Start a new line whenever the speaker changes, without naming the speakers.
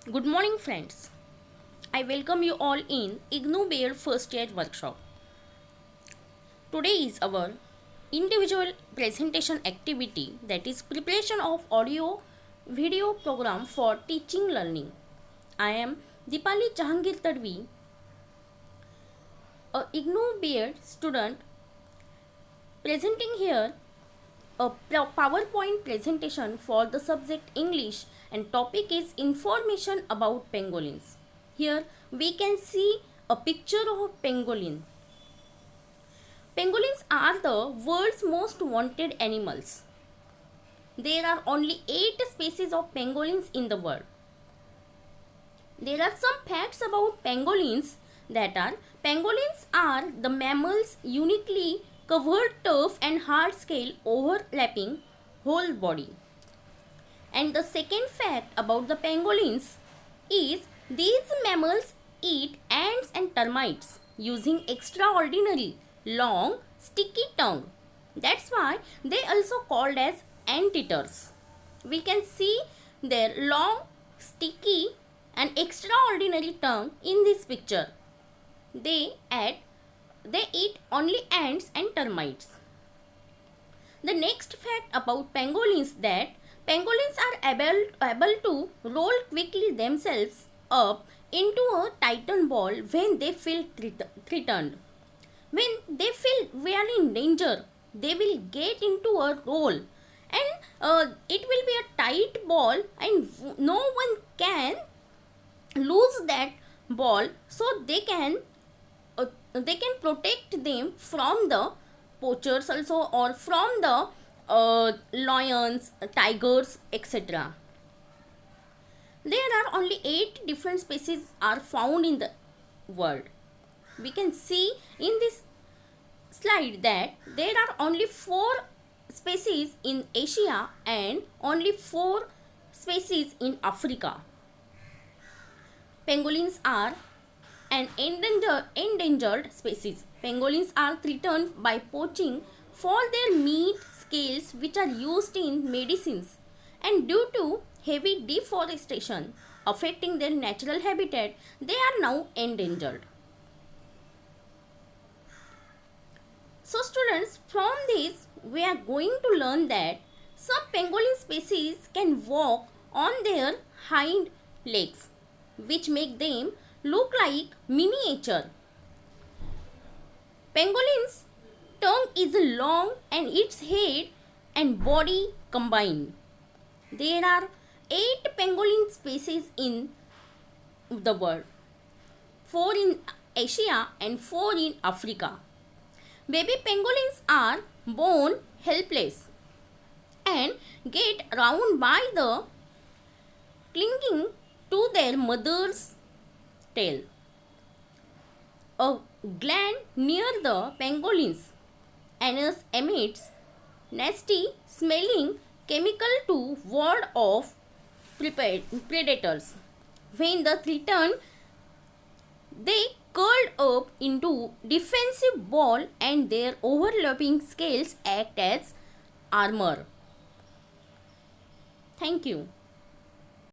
Good morning, friends. I welcome you all in IGNU Bear first year workshop. Today is our individual presentation activity, that is preparation of audio video program for teaching learning. I am Dipali Jahangir Tadvi, a IGNU Bear student, presenting here a PowerPoint presentation for the subject English, and topic is information about pangolins. Here we can see a picture of a pangolin. Pangolins are the world's most wanted animals. There are only 8 species of pangolins in the world. There are some facts about pangolins, that are pangolins are the mammals uniquely covered tough and hard scale overlapping whole body. And the second fact about the pangolins is these mammals eat ants and termites using extraordinary long sticky tongue. That's why they also called as anteaters. We can see their long sticky and extraordinary tongue in this picture. They eat only ants and termites. The next fact about pangolins, that pangolins are able to roll quickly themselves up into a tightened ball when they feel threatened. When they feel we are in danger, they will get into a roll, and it will be a tight ball, and no one can lose that ball, so they can protect them from the poachers also, or from the lions, tigers, etc. There are only 8 different species are found in the world. We can see in this slide that there are only 4 species in Asia and only 4 species in Africa. Pangolins are an endangered species. Pangolins are threatened by poaching for their meat, scales which are used in medicines, and due to heavy deforestation affecting their natural habitat, they are now endangered. So students, from this we are going to learn that some pangolin species can walk on their hind legs, which make them look like miniature. Pangolin's tongue is long and its head and body combined. There are 8 pangolin species in the world, 4 in Asia and 4 in Africa. Baby pangolins are born helpless and get around by the clinging to their mother's tail. A gland near the pangolin's anus emits nasty smelling chemical to ward off predators. When the threatened, they curled up into defensive ball, and their overlapping scales act as armor. Thank you.